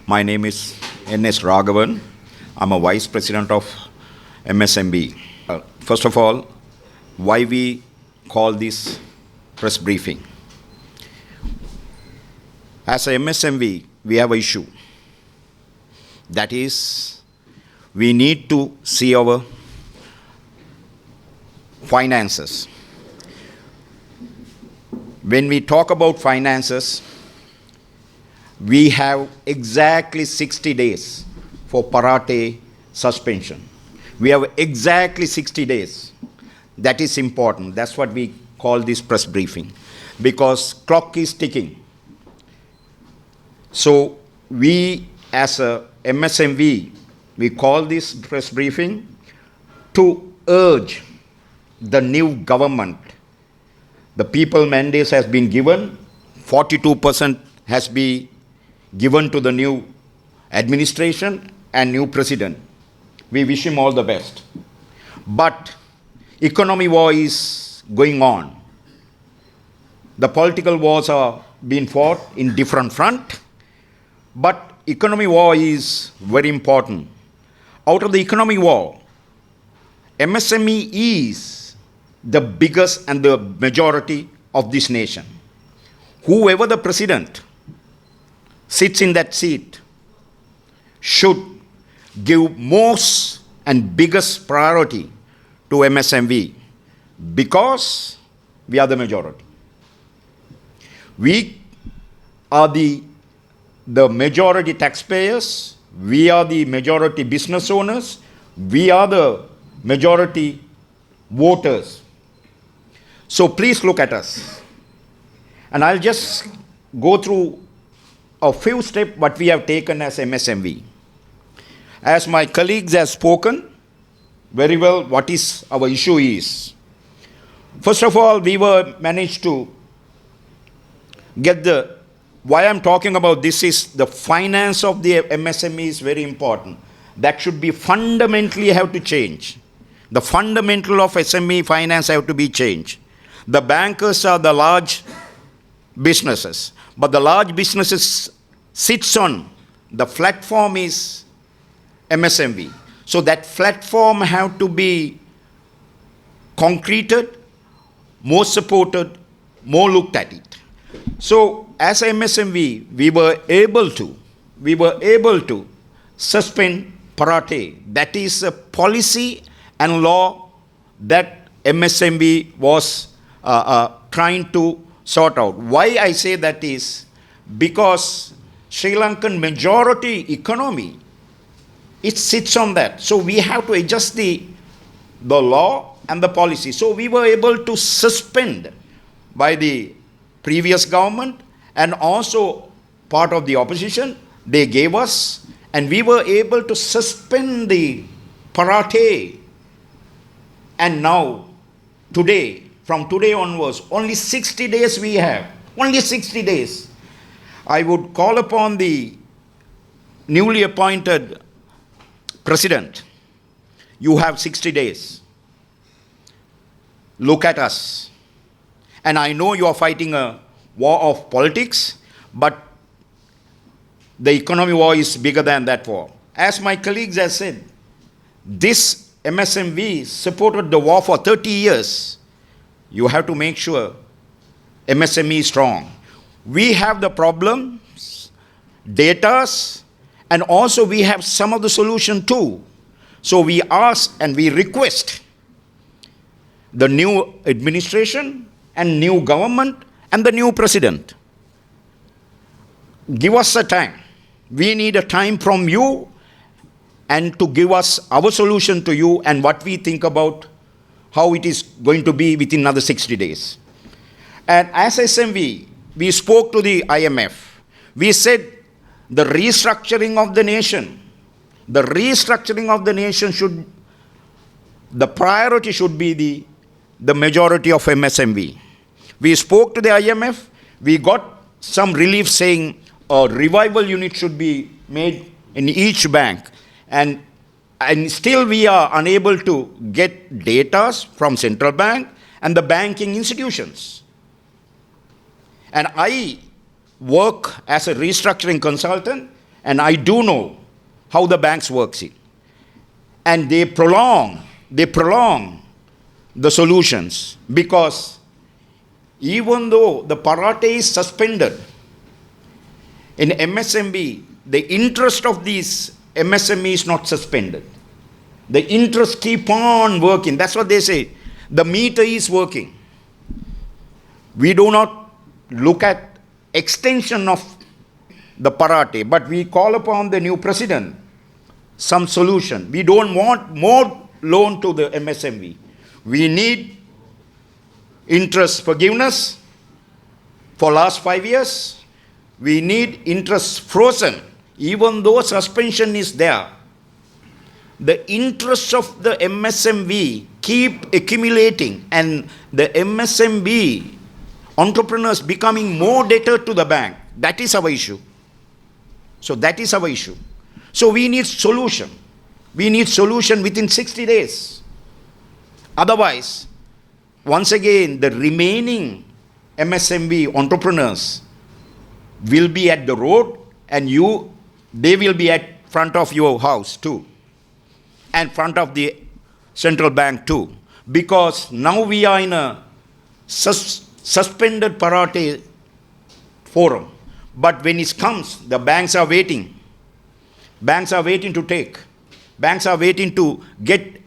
My name is N.S. Raghavan. I'm a Vice President of MSMB. First of all, why we call this press briefing? As a MSMB, we have an issue. That is, we need to see our finances. When we talk about finances, we have exactly 60 days for Parate suspension. We have exactly 60 days. That is important. That's what we call this press briefing, because clock is ticking. So we, as a MSMV, we call this press briefing to urge the new government. The people mandate has been given, 42% has been given to the new administration and new president. We wish him all the best. But economy war is going on. The political wars are being fought in different front, but economy war is very important. Out of the economy war, MSME is the biggest and the majority of this nation. Whoever the president sits in that seat should give most and biggest priority to MSME, because we are the majority. We are the majority taxpayers, we are the majority business owners, we are the majority voters. So please look at us. And I'll just go through a few steps what we have taken as MSMV. As my colleagues have spoken very well what is our issue is. First of all, we were managed to get why I'm talking about this is the finance of the MSME is very important. That should be fundamentally have to change. The fundamental of SME finance have to be changed. The bankers are the large businesses, but the large businesses sits on the platform is MSME. So that platform have to be concreted, more supported, more looked at it. So as MSME, we were able to suspend Parate. That is a policy and law that MSME was trying to sort out. Why I say that is because Sri Lankan majority economy, it sits on that. So we have to adjust the law and the policy. So we were able to suspend by the previous government and also part of the opposition, they gave us, and we were able to suspend the Parate. And now, today, from today onwards, only 60 days we have. Only 60 days. I would call upon the newly appointed president. You have 60 days. Look at us. And I know you are fighting a war of politics, but the economy war is bigger than that war. As my colleagues have said, this MSMV supported the war for 30 years. You have to make sure MSME is strong. We have the problems, datas, and also we have some of the solution too. So we ask and we request the new administration and new government and the new president, give us a time. We need a time from you and to give us our solution to you and what we think about how it is going to be within another 60 days. And as SMV, we spoke to the IMF. We said the restructuring of the nation should, the priority should be the majority of MSMV. We spoke to the IMF. We got some relief saying a revival unit should be made in each bank. And still we are unable to get data from central bank and the banking institutions. And I work as a restructuring consultant, and I do know how the banks works it. And they prolong the solutions, because even though the parate is suspended in MSME, the interest of these MSME is not suspended. The interest keep on working. That's what they say. The meter is working. We do not look at extension of the parate, but we call upon the new president some solution. We don't want more loan to the MSME. We need interest forgiveness for last 5 years. We need interest frozen, even though suspension is there. The interests of the MSME keep accumulating, and the MSME entrepreneurs becoming more debtor to the bank. That is our issue. So that is our issue. So we need solution. We need solution within 60 days. Otherwise, once again, the remaining MSME entrepreneurs will be at the road, and they will be at front of your house too, and front of the central bank too, because now we are in a suspended parate forum. But when it comes, the banks are waiting. Banks are waiting to take. Banks are waiting to get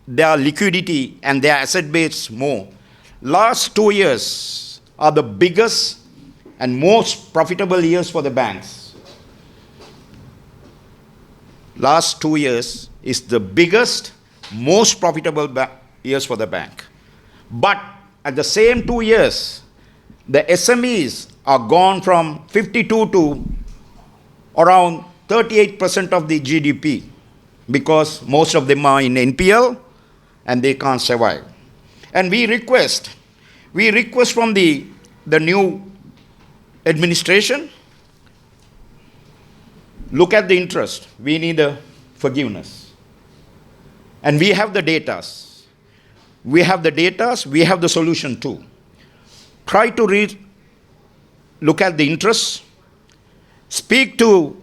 their liquidity and their asset base more. Last 2 years are the biggest and most profitable years for the banks. Last 2 years is the biggest, most profitable years for the bank. But at the same 2 years, the SMEs are gone from 52 to around 38% of the GDP, because most of them are in NPL and they can't survive. And we request from the new administration, look at the interest. We need a forgiveness. And we have the data. We have the solution too. Try to look at the interest. Speak to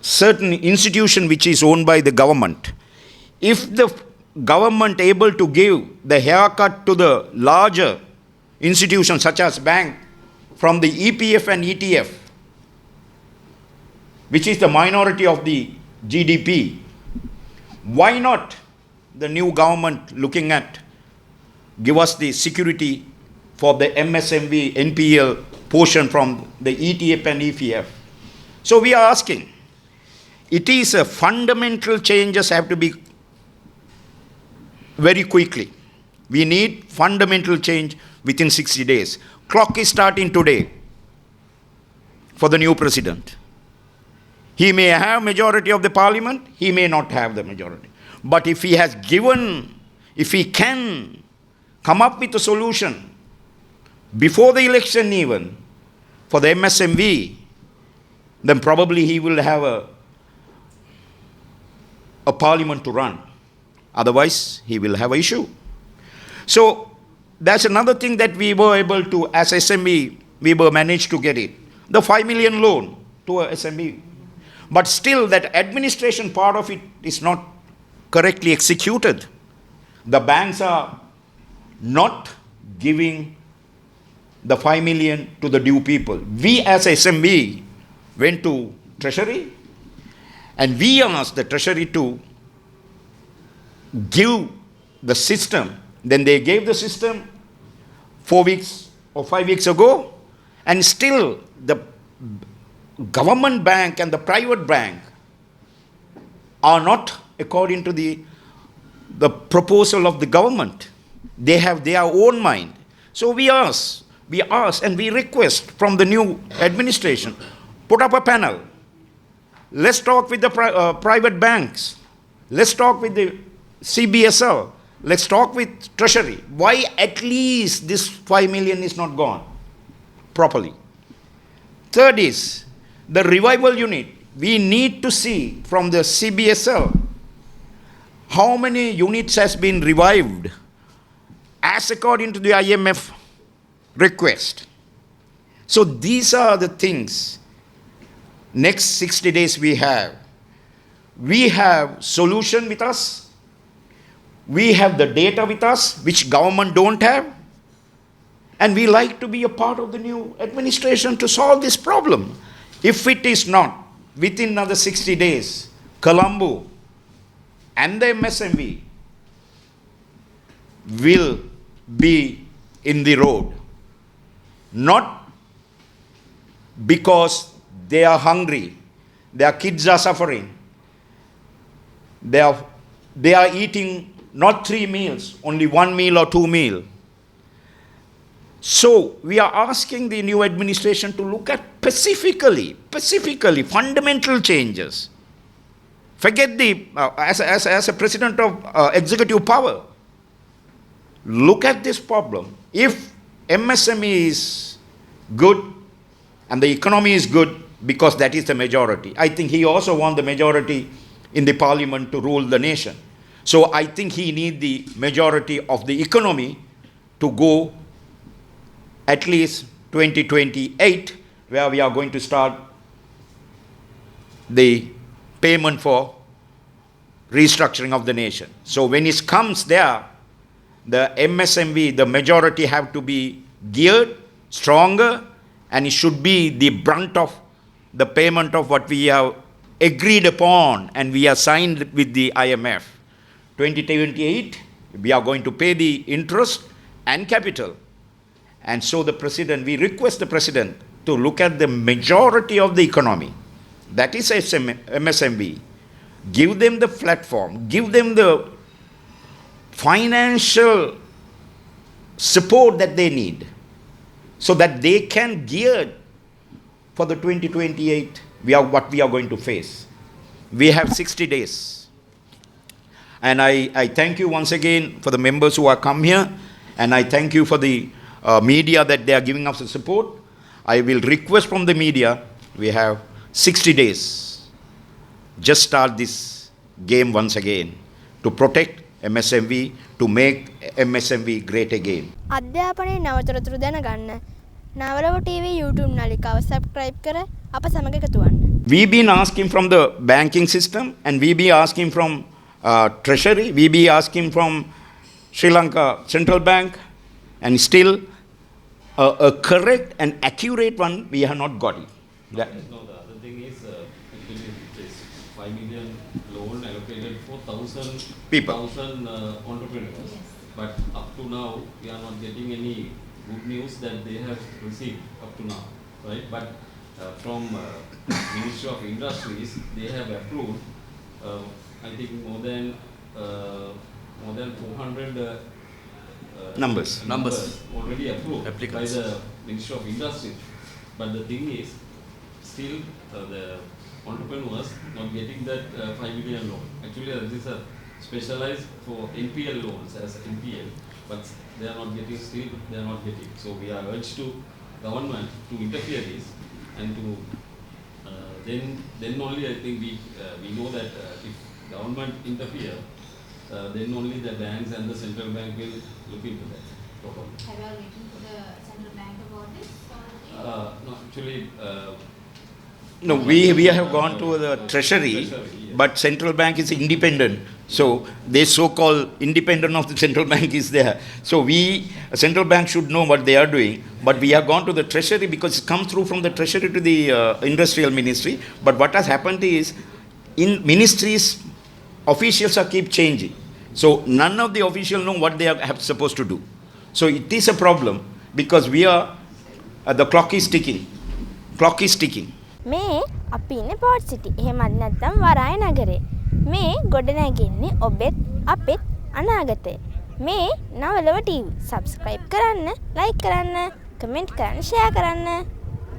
certain institution which is owned by the government. If the government able to give the haircut to the larger institutions such as bank from the EPF and ETF, which is the minority of the GDP, why not the new government looking at give us the security for the MSME NPL portion from the ETF and EPF? So we are asking, it is a fundamental changes have to be very quickly. We need fundamental change within 60 days. Clock is starting today for the new president. He may have majority of the parliament, he may not have the majority. But if he can come up with a solution before the election even for the MSME, then probably he will have a parliament to run. Otherwise, he will have an issue. So that's another thing that we were able to, as SME, we were managed to get it. The 5 million loan to a SME. But still that administration part of it is not correctly executed. The banks are not giving the 5 million to the due people. We as SME went to Treasury and we asked the Treasury to give the system. Then they gave the system 4 weeks or 5 weeks ago, and still the government bank and the private bank are not according to the proposal of the government. They have their own mind. So we ask and we request from the new administration, put up a panel. Let's talk with the private banks. Let's talk with the CBSL. Let's talk with Treasury. Why at least this 5 million is not gone properly? Third is the revival unit. We need to see from the CBSL how many units has been revived as according to the IMF request. So these are the things Next 60 days we have solution with us. We have the data with us, which government don't have. And we like to be a part of the new administration to solve this problem. If it is not, within another 60 days, Colombo and the MSME will be in the road. Not because they are hungry, their kids are suffering, they are eating not 3 meals, only 1 meal or 2 meals. So we are asking the new administration to look at specifically fundamental changes. Forget the as a president of executive power. Look at this problem. If MSME is good and the economy is good, because that is the majority. I think he also won the majority in the parliament to rule the nation. So I think he needs the majority of the economy to go at least 2028, where we are going to start the payment for restructuring of the nation. So when it comes there, the MSME, the majority have to be geared, stronger, and it should be the brunt of the payment of what we have agreed upon and we have signed with the IMF. 2028, we are going to pay the interest and capital. And so we request the president to look at the majority of the economy. That is MSME. Give them the platform, give them the financial support that they need so that they can gear for the 2028 what we are going to face. We have 60 days. And I thank you once again for the members who have come here, and I thank you for the media that they are giving us the support. I will request from the media, we have 60 days. Just start this game once again to protect MSME, to make MSME great again. අධ්‍යාපනයේ නවතොරතුරු දැනගන්න නවරව TV YouTube නාලිකාව subscribe කර අප සමග එකතු වන්න. We've been asking from the banking system, and we be asking from Treasury, we be asking from Sri Lanka Central Bank, and still a correct and accurate one we have not got it. No, the other thing is actually this 5 million loan allocated for 1,000 people, entrepreneurs. Yes. But up to now, we are not getting any good news that they have received up to now, right? But from Ministry of Industries, they have approved, I think more than 400 numbers already approved by the Ministry of Industry. But the thing is, still the entrepreneurs not getting that 5 million loan. Actually, this is specialized for NPL loans as NPL, but they are not getting, still they are not getting. So we are urged to government to interfere this and to then only I think we know that if government interfere, then only the banks and the central bank will look into that properly. Have you all written to the central bank about this? No, actually. No, we have gone to the Treasury, yes. but central bank is independent. So they so-called independent of the central bank is there. So central bank should know what they are doing. But we have gone to the Treasury because it comes through from the Treasury to the Industrial Ministry. But what has happened is, in ministries, officials are keep changing. So none of the officials know what they are supposed to do. So it is a problem because the clock is ticking. Clock is ticking. මේ අපි ඉන්නේ port සිටි. එහෙමත් නැත්නම් වරාය නගරේ. මේ ගොඩනැගෙන්නේ ඔබෙත් අපෙත් අනාගතේ. මේ නවලව TV subscribe කරන්න, like කරන්න, comment කරන්න, share කරන්න.